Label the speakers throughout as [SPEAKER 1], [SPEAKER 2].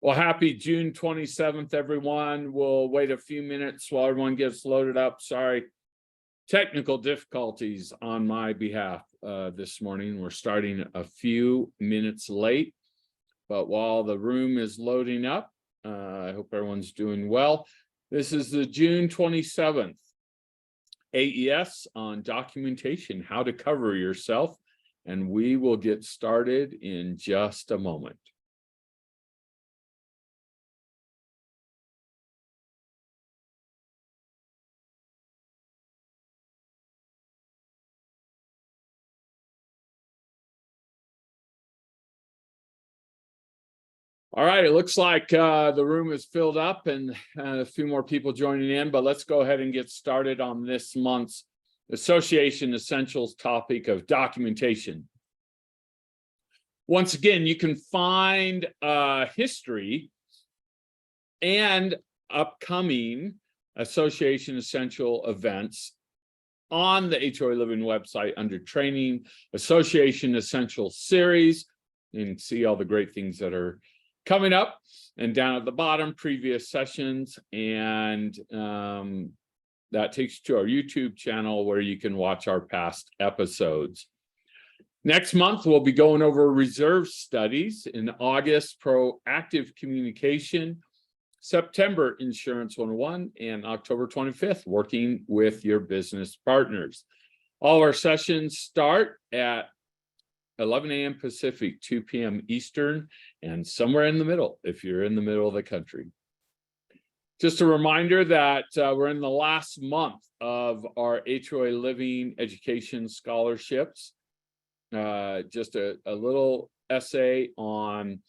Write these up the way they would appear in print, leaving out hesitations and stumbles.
[SPEAKER 1] Well, happy June 27th, everyone. We'll wait a few minutes while everyone gets loaded up. Sorry, technical difficulties on my behalf this morning. We're starting a few minutes late, but while the room is loading up, I hope everyone's doing well. This is the June 27th AES on documentation, how to cover yourself, and we will get started in just a moment. All right, it looks like the room is filled up and a few more people joining in, but let's go ahead and get started on this month's Association Essentials topic of documentation. Once again, you can find history and upcoming Association Essential events on the HOA Living website under Training, Association Essential Series. You can see all the great things that are coming up, and down at the bottom, previous sessions, and that takes you to our YouTube channel where you can watch our past episodes. Next month, we'll be going over reserve studies. In August, proactive communication, September, Insurance 101, and October 25th, working with your business partners. All our sessions start at 11 a.m. Pacific, 2 p.m. Eastern, and somewhere in the middle if you're in the middle of the country. Just a reminder that we're in the last month of our HOA Living Education Scholarships. Just a little essay on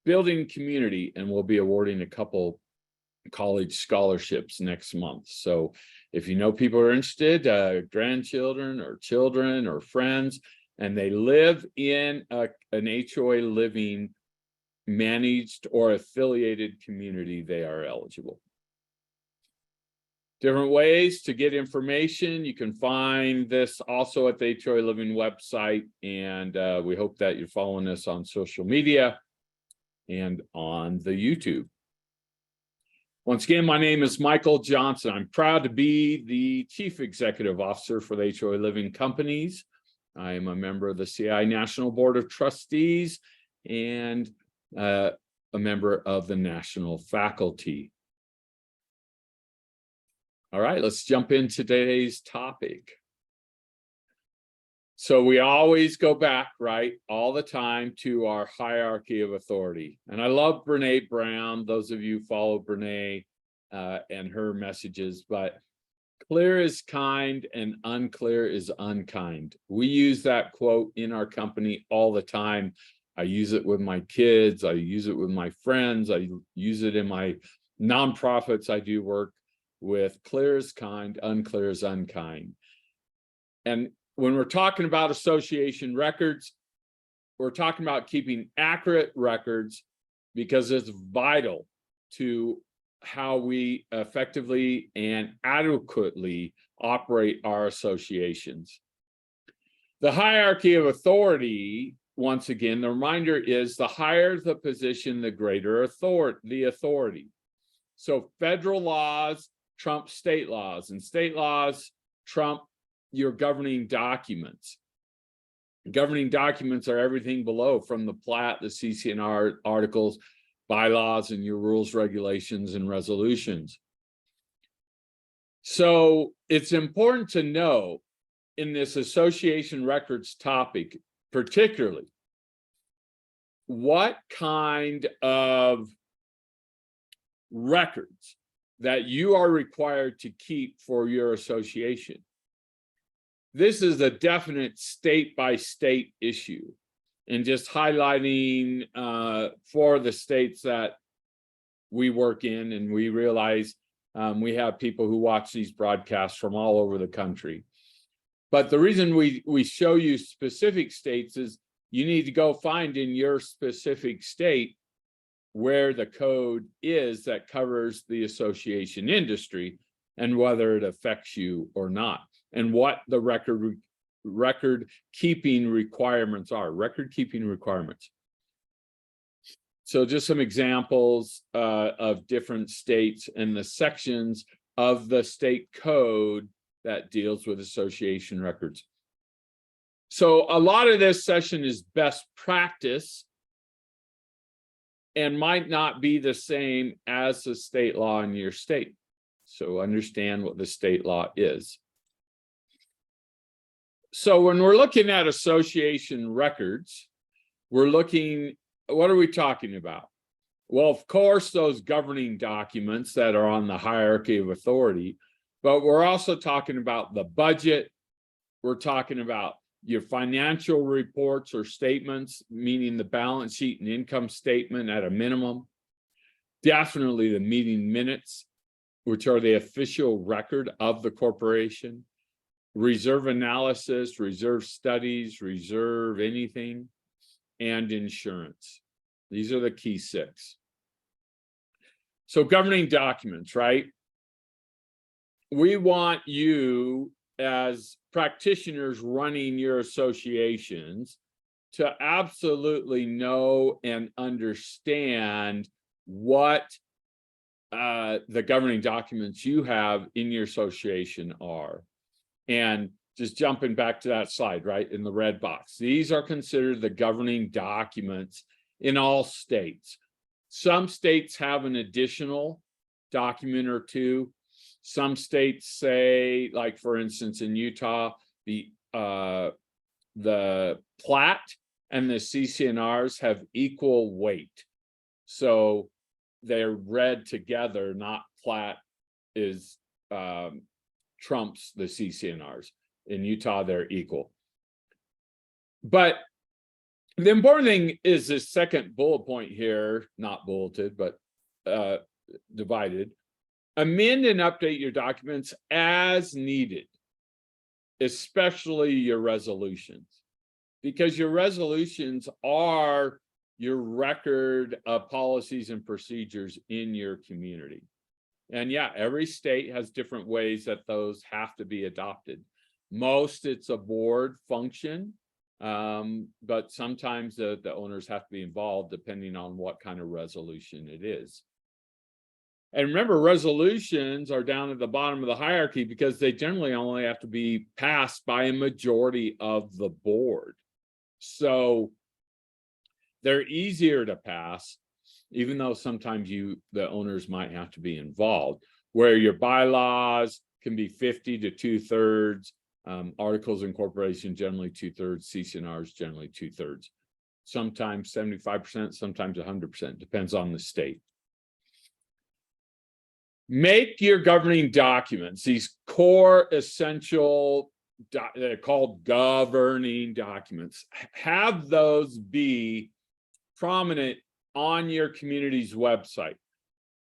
[SPEAKER 1] building community, and we'll be awarding a couple college scholarships next month. So if you know people are interested, grandchildren or children or friends, and they live in an HOA Living managed or affiliated community, they are eligible. Different ways to get information. You can find this also at the HOA Living website, and we hope that you're following us on social media and on the YouTube. Once again, my name is Michael Johnson. I'm proud to be the Chief Executive Officer for the HOA Living Companies. I am a member of the CI National Board of Trustees and a member of the National Faculty. All right, let's jump into today's topic. So we always go back, right, all the time to our hierarchy of authority. And I love Brene Brown. Those of you who follow Brene and her messages, but clear is kind and unclear is unkind. We use that quote in our company all the time. I use it with my kids. I use it with my friends. I use it in my nonprofits I do work with. Clear is kind, unclear is unkind. And when we're talking about association records, we're talking about keeping accurate records because it's vital to how we effectively and adequately operate our associations. The hierarchy of authority, once again, the reminder is the higher the position, the greater the authority. So federal laws trump state laws, and state laws trump your governing documents. Governing documents are everything below, from the plat, the CC&R articles, bylaws, and your rules, regulations, and resolutions. So it's important to know in this association records topic, particularly, what kind of records that you are required to keep for your association. This is a definite state-by-state issue. And just highlighting for the states that we work in, and we realize we have people who watch these broadcasts from all over the country. But the reason we show you specific states is you need to go find in your specific state where the code is that covers the association industry and whether it affects you or not, and what the record keeping requirements are. So just some examples of different states and the sections of the state code that deals with association records. So a lot of this session is best practice and might not be the same as the state law in your state. So understand what the state law is. So when we're looking at association records, we're looking, what are we talking about? Well, of course, those governing documents that are on the hierarchy of authority, but we're also talking about the budget. We're talking about your financial reports or statements, meaning the balance sheet and income statement at a minimum. Definitely the meeting minutes, which are the official record of the corporation. Reserve analysis, reserve studies, reserve anything, and insurance. These are the key 6. So governing documents, right? We want you as practitioners running your associations to absolutely know and understand what the governing documents you have in your association are. And just jumping back to that slide, right, in the red box, these are considered the governing documents in all states. Some states have an additional document or 2. Some states say, like for instance, in Utah, the plat and the CC&Rs have equal weight. So they're read together, not plat is trumps the CC&Rs. In Utah, they're equal. But the important thing is this second bullet point here, not bulleted, but divided. Amend and update your documents as needed, especially your resolutions, because your resolutions are your record of policies and procedures in your community. And yeah, every state has different ways that those have to be adopted. Most it's a board function, but sometimes the owners have to be involved depending on what kind of resolution it is. And remember, resolutions are down at the bottom of the hierarchy because they generally only have to be passed by a majority of the board. So they're easier to pass, even though sometimes the owners might have to be involved, where your bylaws can be 50 to 2/3, articles of incorporation generally 2/3, CC&Rs generally 2/3, sometimes 75%, sometimes 100%, depends on the state. Make your governing documents, these core essential, they're called governing documents, have those be prominent on your community's website.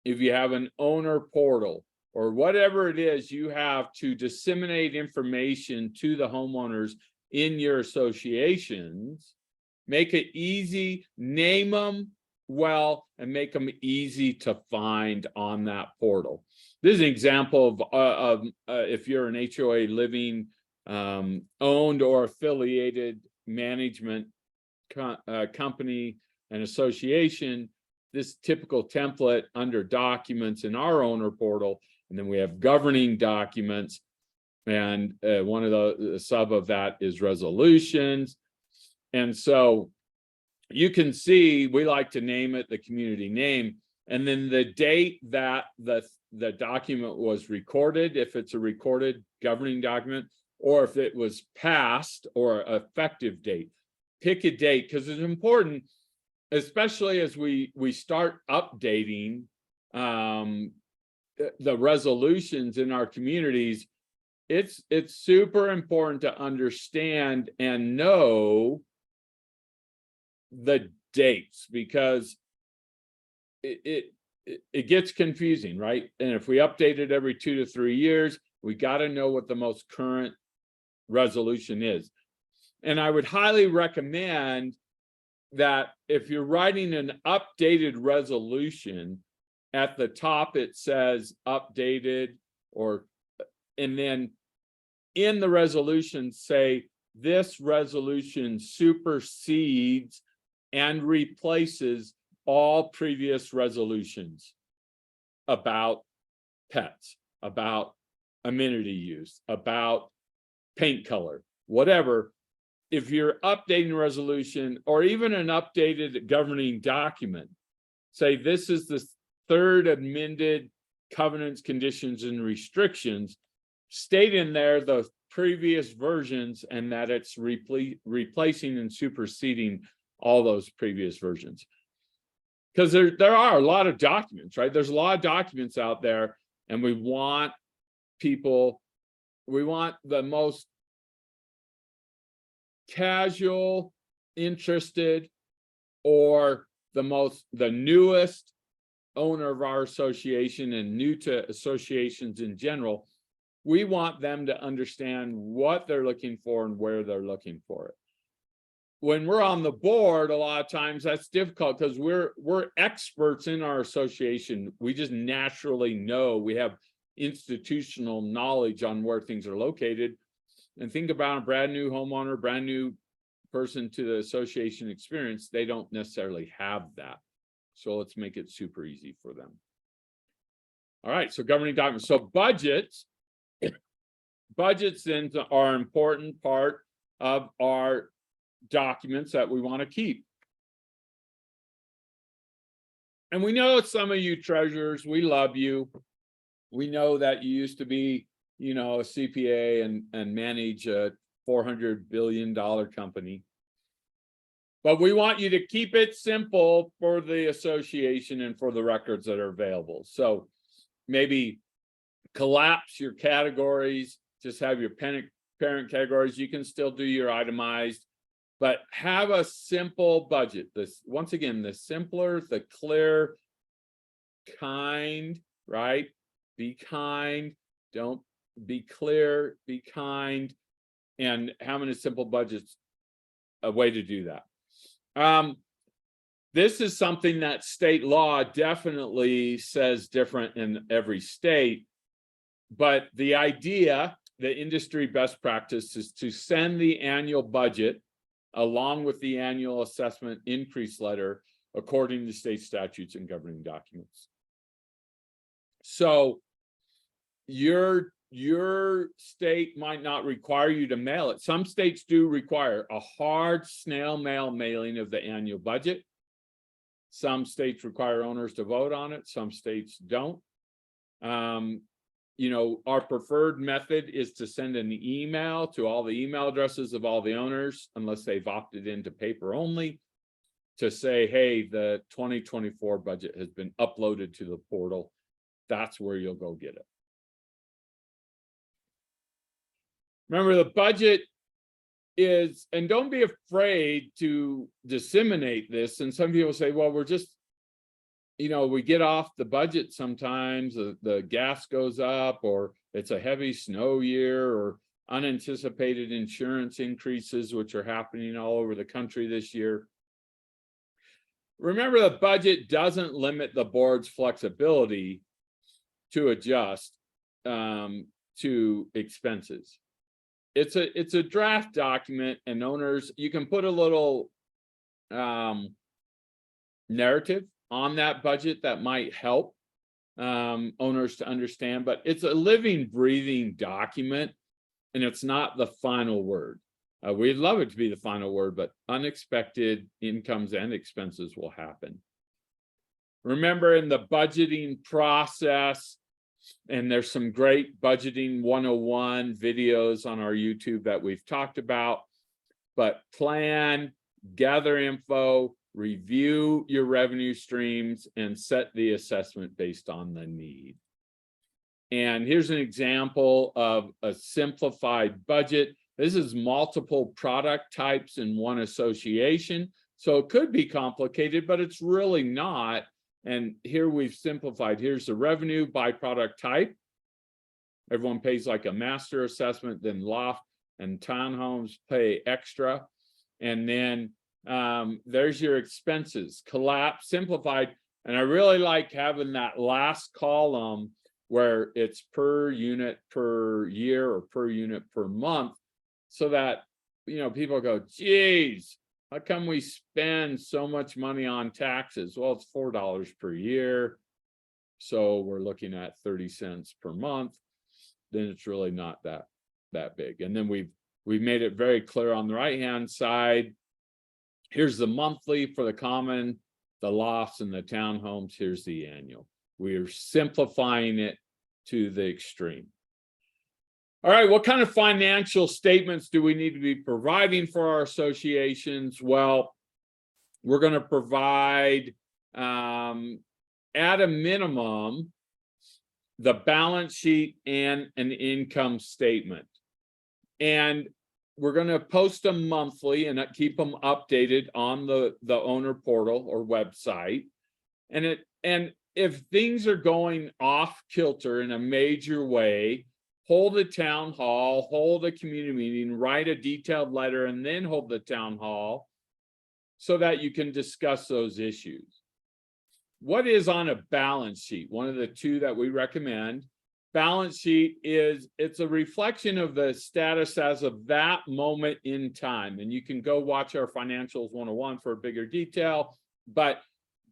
[SPEAKER 1] If you have an owner portal or whatever it is you have to disseminate information to the homeowners in your associations, make it easy, name them well, and make them easy to find on that portal. This is an example of if you're an HOA living owned or affiliated management company and association, this typical template under documents in our owner portal, and then we have governing documents, and one of the sub of that is resolutions. And so you can see we like to name it the community name, and then the date that the document was recorded, if it's a recorded governing document, or if it was passed, or effective date. Pick a date, because it's important, especially as we start updating the resolutions in our communities. It's super important to understand and know the dates, because it gets confusing, right? And if we update it every 2 to 3 years, we got to know what the most current resolution is. And I would highly recommend that if you're writing an updated resolution, at the top it says updated, and then in the resolution say this resolution supersedes and replaces all previous resolutions about pets, about amenity use, about paint color, whatever. If you're updating a resolution or even an updated governing document, say this is the third amended covenants, conditions, and restrictions, state in there the previous versions and that it's replacing and superseding all those previous versions. Because there are a lot of documents, right? There's a lot of documents out there, and we want the most casual, interested, or the newest owner of our association and new to associations in general. We want them to understand what they're looking for and where they're looking for it. When we're on the board, a lot of times that's difficult because we're experts in our association. We just naturally know, we have institutional knowledge on where things are located. And think about a brand new homeowner, brand new person to the association experience, they don't necessarily have that. So let's make it super easy for them. All right, so governing documents. So budgets then are an important part of our documents that we want to keep. And we know some of you treasurers, we love you. We know that you used to be, a CPA and manage a $400 billion company. But we want you to keep it simple for the association and for the records that are available. So maybe collapse your categories, just have your parent categories. You can still do your itemized, but have a simple budget. Once again, the simpler, the clear, kind, right? Be kind, don't be clear, be kind, and having a simple budget's a way to do that. This is something that state law definitely says different in every state, but the idea, the industry best practice, is to send the annual budget along with the annual assessment increase letter according to state statutes and governing documents. So your state might not require you to mail it. Some states do require a hard snail mail mailing of the annual budget. Some states require owners to vote on it. Some states don't. Our preferred method is to send an email to all the email addresses of all the owners, unless they've opted into paper only, to say, hey, the 2024 budget has been uploaded to the portal. That's where you'll go get it. Remember, the budget is, and don't be afraid to disseminate this. And some people say, well, we're just, we get off the budget sometimes, the gas goes up, or it's a heavy snow year, or unanticipated insurance increases, which are happening all over the country this year. Remember, the budget doesn't limit the board's flexibility to adjust to expenses. It's a draft document, and owners, you can put a little narrative on that budget that might help owners to understand, but it's a living, breathing document, and it's not the final word. We'd love it to be the final word, but unexpected incomes and expenses will happen. Remember, in the budgeting process, and there's some great budgeting 101 videos on our YouTube that we've talked about, but plan, gather info, review your revenue streams, and set the assessment based on the need. And here's an example of a simplified budget. This is multiple product types in one association. So it could be complicated, but it's really not. And here we've simplified. Here's the revenue by product type. Everyone pays like a master assessment, then loft and townhomes pay extra. And then there's your expenses, collapse, simplified. And I really like having that last column where it's per unit per year or per unit per month, so that people go, geez, how come we spend so much money on taxes? Well, it's $4 per year. So we're looking at 30 cents per month. Then it's really not that big. And then we've made it very clear on the right-hand side. Here's the monthly for the common, the lofts, and the townhomes. Here's the annual. We are simplifying it to the extreme. All right, what kind of financial statements do we need to be providing for our associations? Well, we're going to provide, at a minimum, the balance sheet and an income statement. And we're going to post them monthly and keep them updated on the owner portal or website. And if things are going off kilter in a major way, hold a town hall, hold a community meeting, write a detailed letter, and then hold the town hall so that you can discuss those issues. What is on a balance sheet? One of the two that we recommend. Balance sheet it's a reflection of the status as of that moment in time. And you can go watch our Financials 101 for a bigger detail. But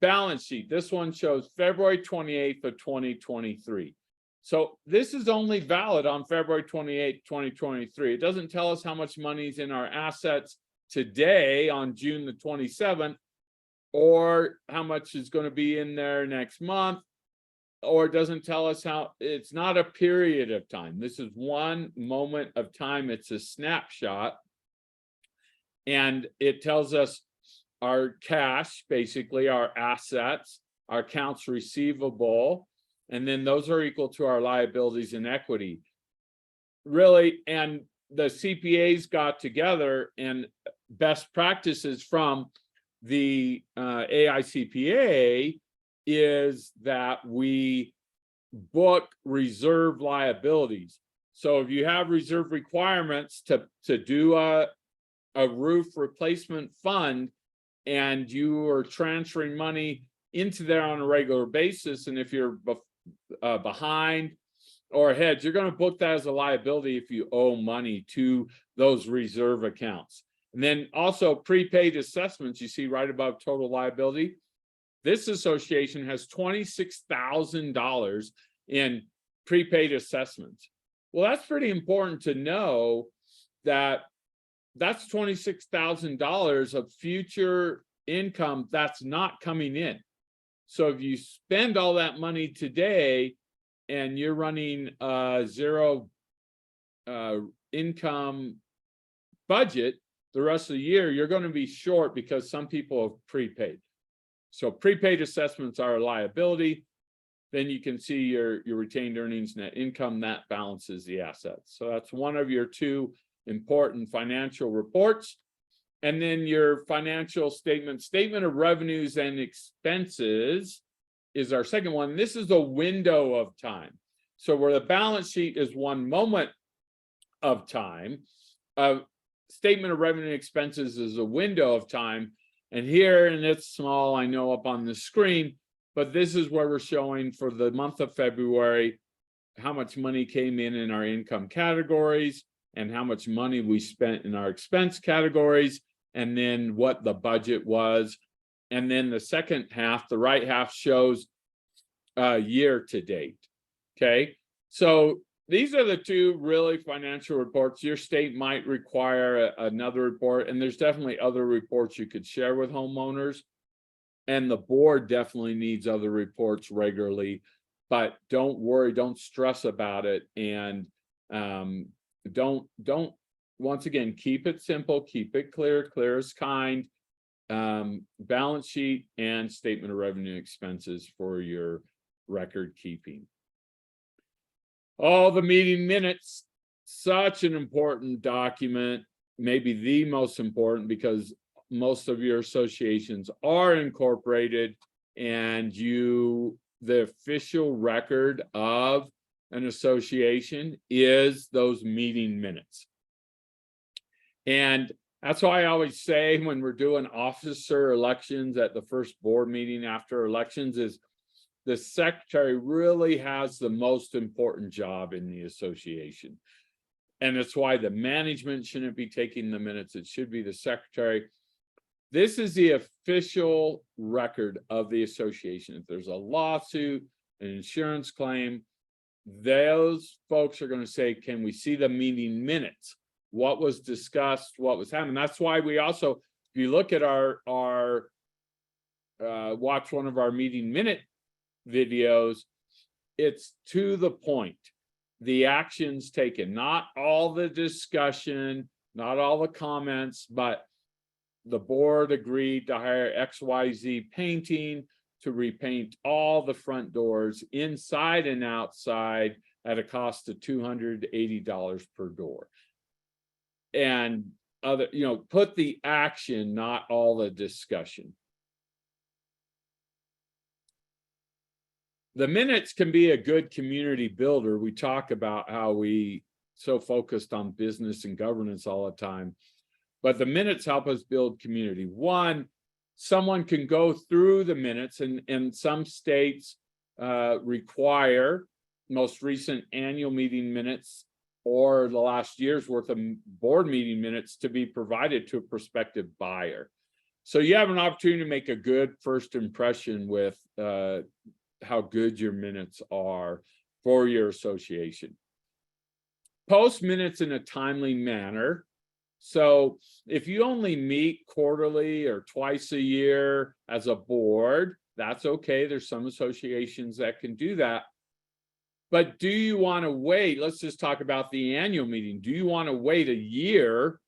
[SPEAKER 1] balance sheet, this one shows February 28th of 2023. So this is only valid on February 28th, 2023. It doesn't tell us how much money is in our assets today on June the 27th, or how much is going to be in there next month, or it doesn't tell us how. It's not a period of time. This is one moment of time. It's a snapshot. And it tells us our cash, basically our assets, our accounts receivable, and then those are equal to our liabilities and equity. Really, and the CPAs got together, and best practices from the AICPA is that we book reserve liabilities. So if you have reserve requirements to do a roof replacement fund, and you are transferring money into there on a regular basis, and if you're behind or ahead, you're going to book that as a liability if you owe money to those reserve accounts. And then also prepaid assessments, you see right above total liability. This association has $26,000 in prepaid assessments. Well, that's pretty important to know, that that's $26,000 of future income that's not coming in. So if you spend all that money today and you're running a zero income budget the rest of the year, you're going to be short because some people have prepaid. So prepaid assessments are a liability. Then you can see your retained earnings, net income, that balances the assets. So that's one of your two important financial reports. And then your financial statement of revenues and expenses is our second one. This is a window of time. So where the balance sheet is one moment of time, statement of revenue and expenses is a window of time. And here, and it's small, I know, up on the screen, but this is where we're showing for the month of February how much money came in our income categories and how much money we spent in our expense categories, and then what the budget was. And then the second half, the right half, shows year to date. Okay, so these are the two really financial reports. Your state might require another report, and there's definitely other reports you could share with homeowners. And the board definitely needs other reports regularly, but don't worry, don't stress about it. And don't, once again, keep it simple, keep it clear as kind. Balance sheet and statement of revenue and expenses for your record keeping. All the meeting minutes, such an important document, maybe the most important, because most of your associations are incorporated, and the official record of an association is those meeting minutes. And that's why I always say when we're doing officer elections at the first board meeting after elections is the secretary really has the most important job in the association. And it's why the management shouldn't be taking the minutes. It should be the secretary. This is the official record of the association. If there's a lawsuit, an insurance claim, those folks are going to say, can we see the meeting minutes? What was discussed, what was happening? That's why we also, if you look at our watch one of our meeting minute videos, it's to the point. The actions taken, not all the discussion, not all the comments, but the board agreed to hire XYZ painting to repaint all the front doors inside and outside at a cost of $280 per door. And other, put the action, not all the discussion. The minutes can be a good community builder. We talk about how we so focused on business and governance all the time. But the minutes help us build community. One, someone can go through the minutes, and some states require most recent annual meeting minutes or the last year's worth of board meeting minutes to be provided to a prospective buyer. So you have an opportunity to make a good first impression with how good your minutes are for your association. Post minutes in a timely manner. So if you only meet quarterly or twice a year as a board, that's okay. There's some associations that can do that. But do you want to wait? Let's just talk about the annual meeting. Do you want to wait a year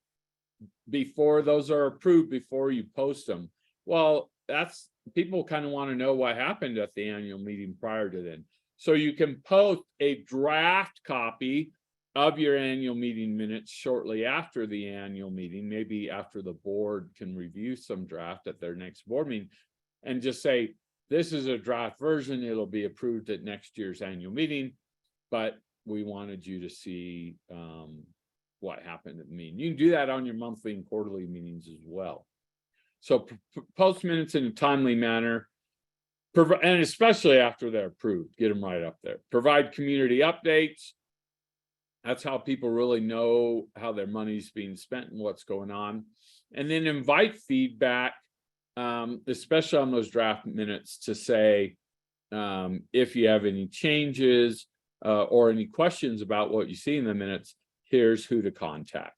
[SPEAKER 1] before those are approved, before you post them? Well, that's, people kind of want to know what happened at the annual meeting prior to then. So you can post a draft copy of your annual meeting minutes shortly after the annual meeting, maybe after the board can review some draft at their next board meeting, and just say, this is a draft version, it'll be approved at next year's annual meeting, but we wanted you to see what happened at the meeting. You can do that on your monthly and quarterly meetings as well. So post minutes in a timely manner, and especially after they're approved, get them right up there. Provide community updates. That's how people really know how their money's being spent and what's going on. And then invite feedback, especially on those draft minutes, to say if you have any changes or any questions about what you see in the minutes, here's who to contact.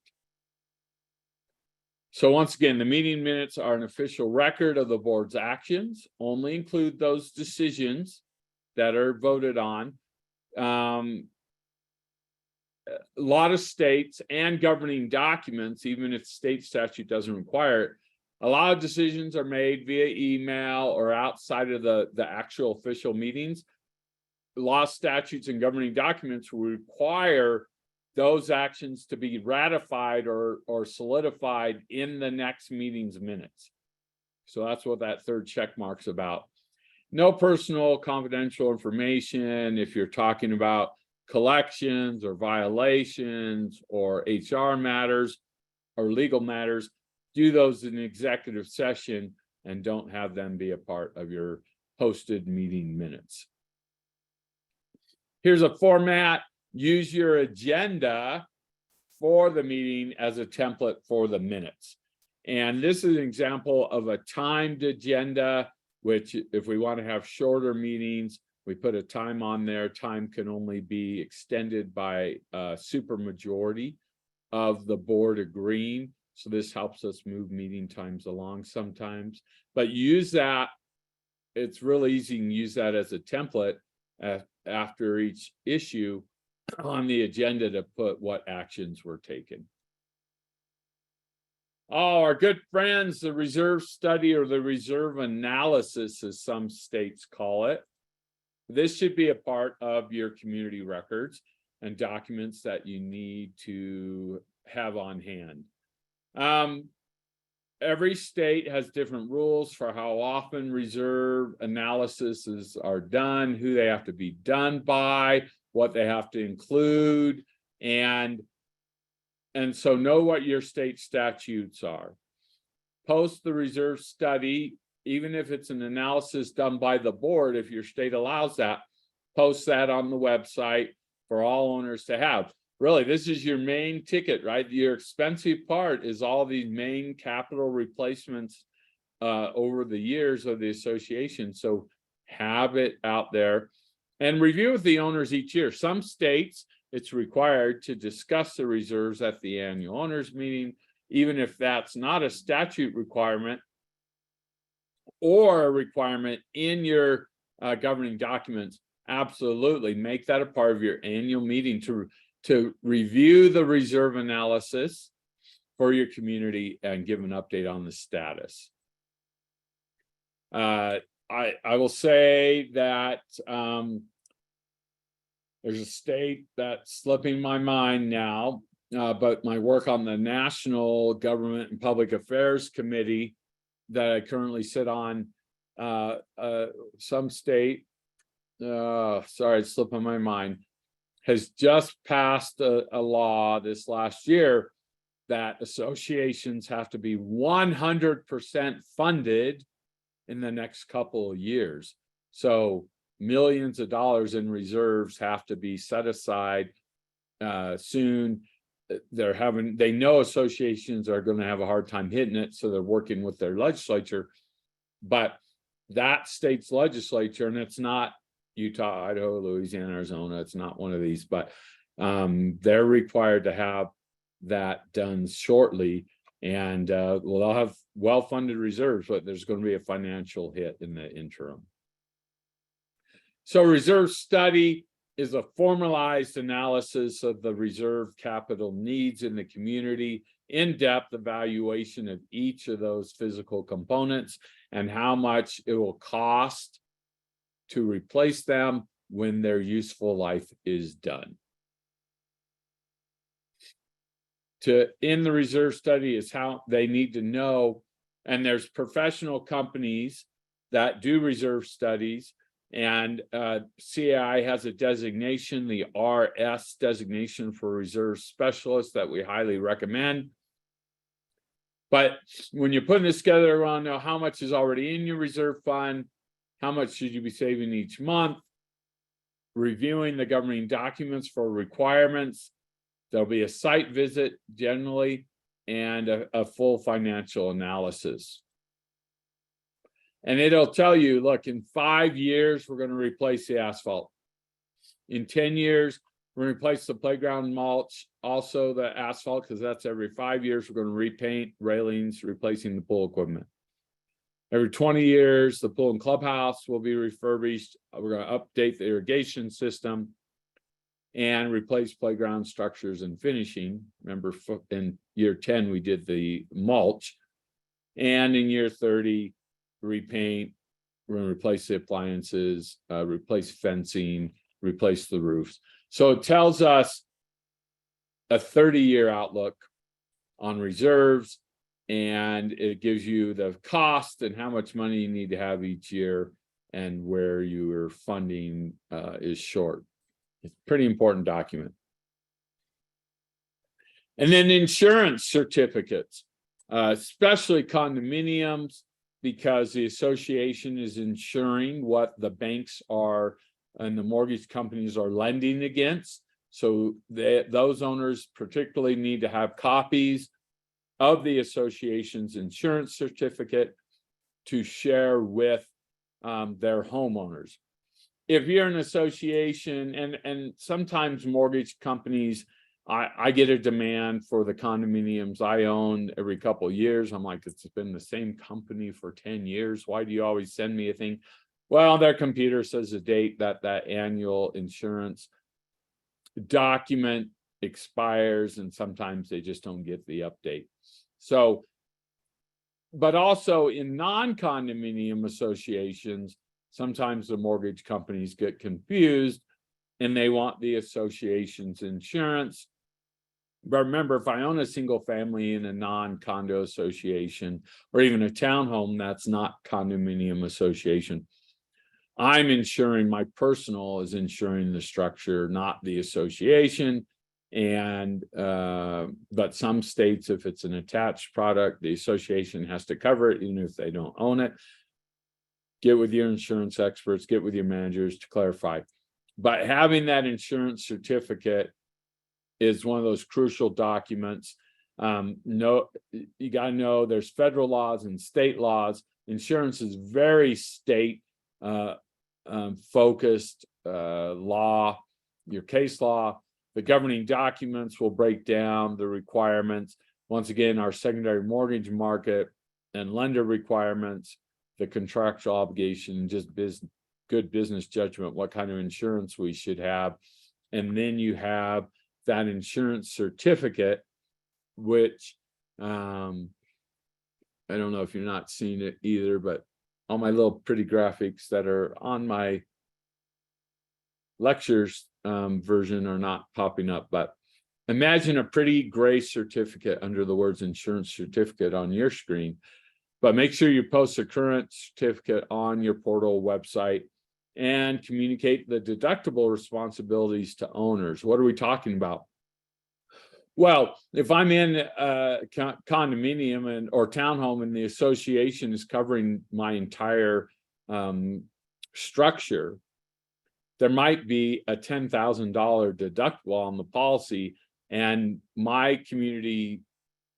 [SPEAKER 1] So once again, the meeting minutes are an official record of the board's actions. Only include those decisions that are voted on. A lot of states and governing documents, even if state statute doesn't require it, a lot of decisions are made via email or outside of the actual official meetings. Law, statutes, and governing documents will require those actions to be ratified or solidified in the next meeting's minutes. So that's what that third check mark's about. No personal confidential information. If you're talking about collections or violations or HR matters or legal matters, do those in executive session and don't have them be a part of your posted meeting minutes. Here's a format. Use your agenda for the meeting as a template for the minutes. And this is an example of a timed agenda, which if we want to have shorter meetings, we put a time on there. Time can only be extended by a supermajority of the board agreeing. So this helps us move meeting times along sometimes. But use that. It's really easy. You can use that as a template after each issue on the agenda to put what actions were taken. Oh, our good friends, the reserve study, or the reserve analysis, as some states call it. This should be a part of your community records and documents that you need to have on hand. Every state has different rules for how often reserve analyses are done, who they have to be done by, what they have to include, and so know what your state statutes are. Post the reserve study, even if it's an analysis done by the board, if your state allows that, post that on the website for all owners to have. Really, this is your main ticket, right? Your expensive part is all these main capital replacements over the years of the association. So have it out there and review with the owners each year. Some states, it's required to discuss the reserves at the annual owners meeting, even if that's not a statute requirement or a requirement in your governing documents. Absolutely make that a part of your annual meeting to review the reserve analysis for your community and give an update on the status. I will say that there's a state that's slipping my mind now, but my work on the National Government and Public Affairs Committee that I currently sit on, some state, sorry, it's slipping my mind, has just passed a law this last year that associations have to be 100% funded in the next couple of years. So millions of dollars in reserves have to be set aside soon. They know associations are going to have a hard time hitting it, so they're working with their legislature. But that state's legislature, and it's not Utah, Idaho, Louisiana, Arizona, it's not one of these, but they're required to have that done shortly. And well, they'll have well-funded reserves, but there's going to be a financial hit in the interim. So reserve study is a formalized analysis of the reserve capital needs in the community, in-depth evaluation of each of those physical components and how much it will cost to replace them when their useful life is done. In the reserve study is how they need to know, and there's professional companies that do reserve studies, and CAI has a designation, the RS designation for reserve specialists, that we highly recommend. But when you're putting this together, you want to know how much is already in your reserve fund, how much should you be saving each month, reviewing the governing documents for requirements. There'll be a site visit generally and a full financial analysis. And it'll tell you, look, in 5 years, we're going to replace the asphalt. In 10 years, we're going to replace the playground mulch, also the asphalt, because that's every 5 years. We're going to repaint railings, replacing the pool equipment. Every 20 years, the pool and clubhouse will be refurbished. We're going to update the irrigation system and replace playground structures and finishing. Remember, in year 10, we did the mulch. And in year 30, repaint, we're going to replace the appliances, replace fencing, replace the roofs. So it tells us a 30-year outlook on reserves, and it gives you the cost and how much money you need to have each year and where your funding is short. It's a pretty important document. And then insurance certificates, especially condominiums, because the association is insuring what the banks are and the mortgage companies are lending against. So those owners particularly need to have copies of the association's insurance certificate to share with their homeowners. If you're an association, and sometimes mortgage companies, I get a demand for the condominiums I own every couple of years. I'm like, it's been the same company for 10 years. Why do you always send me a thing? Well, their computer says the date that annual insurance document expires, and sometimes they just don't get the update. So, but also in non-condominium associations, sometimes the mortgage companies get confused and they want the association's insurance. But remember, if I own a single family in a non-condo association or even a townhome that's not condominium association, I'm insuring, my personal is insuring the structure, not the association. And but some states, if it's an attached product, the association has to cover it even if they don't own it. Get with your insurance experts, get with your managers to clarify. But having that insurance certificate is one of those crucial documents. No, you got to know there's federal laws and state laws. Insurance is very state focused law, your case law. The governing documents will break down the requirements. Once again, our secondary mortgage market and lender requirements, the contractual obligation, just good business judgment, what kind of insurance we should have. And then you have that insurance certificate, which I don't know if you're not seeing it either, but all my little pretty graphics that are on my lectures version are not popping up. But imagine a pretty gray certificate under the words insurance certificate on your screen. But make sure you post a current certificate on your portal website and communicate the deductible responsibilities to owners. What are we talking about? Well, if I'm in a condominium or townhome and the association is covering my entire structure, there might be a $10,000 deductible on the policy, and my community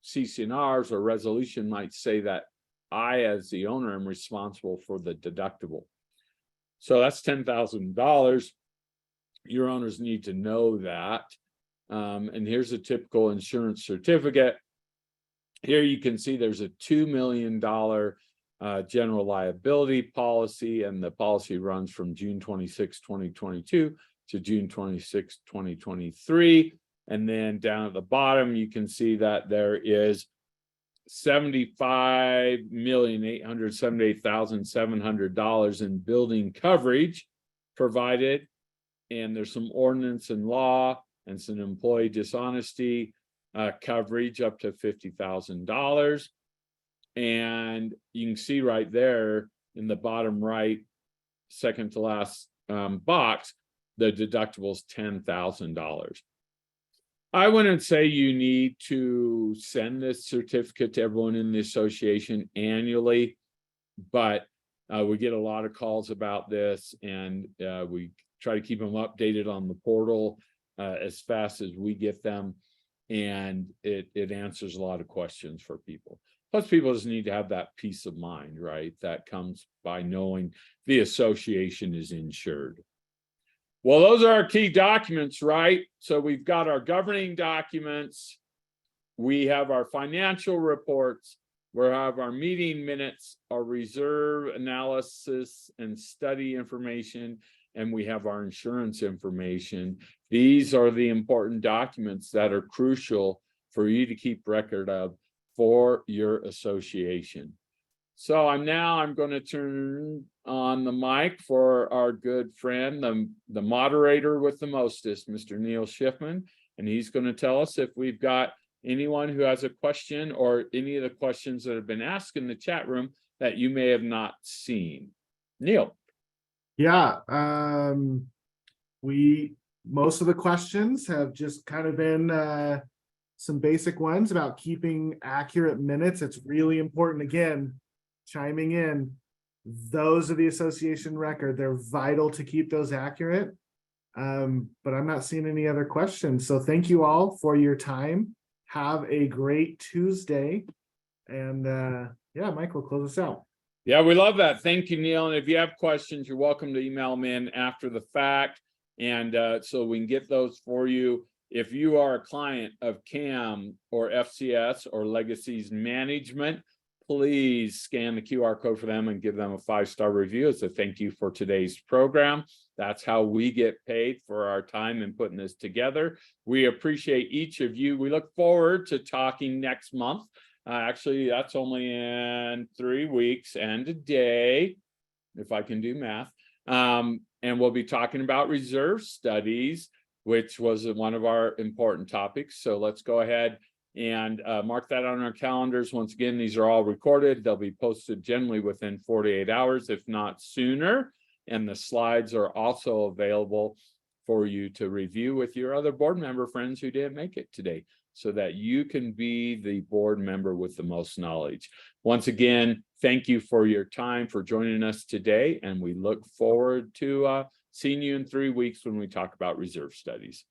[SPEAKER 1] CC&Rs or resolution might say that I, as the owner, am responsible for the deductible. So that's $10,000. Your owners need to know that. And here's a typical insurance certificate. Here you can see there's a $2 million general liability policy, and the policy runs from June 26, 2022 to June 26, 2023. And then down at the bottom, you can see that there is $75,878,700 in building coverage provided. And there's some ordinance and law and some employee dishonesty coverage up to $50,000. And you can see right there in the bottom right, second to last box, the deductible is $10,000. I wouldn't say you need to send this certificate to everyone in the association annually, but we get a lot of calls about this, and we try to keep them updated on the portal as fast as we get them, and it answers a lot of questions for people. Plus, people just need to have that peace of mind, right? That comes by knowing the association is insured. Well, those are our key documents, right? So we've got our governing documents, we have our financial reports, we have our meeting minutes, our reserve analysis and study information, and we have our insurance information. These are the important documents that are crucial for you to keep record of for your association. So I'm going to turn on the mic for our good friend, the moderator with the mostest, Mr. Neil Schiffman, and he's going to tell us if we've got anyone who has a question or any of the questions that have been asked in the chat room that you may have not seen. Neil.
[SPEAKER 2] Yeah, most of the questions have just kind of been some basic ones about keeping accurate minutes. It's really important, again, chiming in, those are the association record. They're vital to keep those accurate. But I'm not seeing any other questions. So thank you all for your time. Have a great Tuesday. And yeah, Mike will close us out.
[SPEAKER 1] Yeah, we love that. Thank you, Neil. And if you have questions, you're welcome to email them in after the fact. And so we can get those for you. If you are a client of CAM or FCS or Legacies Management, please scan the QR code for them and give them a 5-star review as a thank you for today's program. That's how we get paid for our time in putting this together. We appreciate each of you. We look forward to talking next month. Actually, that's only in 3 weeks and a day, if I can do math. And we'll be talking about reserve studies, which was one of our important topics. So let's go ahead and mark that on our calendars. Once again, these are all recorded. They'll be posted generally within 48 hours, if not sooner. And the slides are also available for you to review with your other board member friends who didn't make it today, so that you can be the board member with the most knowledge. Once again, thank you for your time, for joining us today, and we look forward to seeing you in 3 weeks when we talk about reserve studies.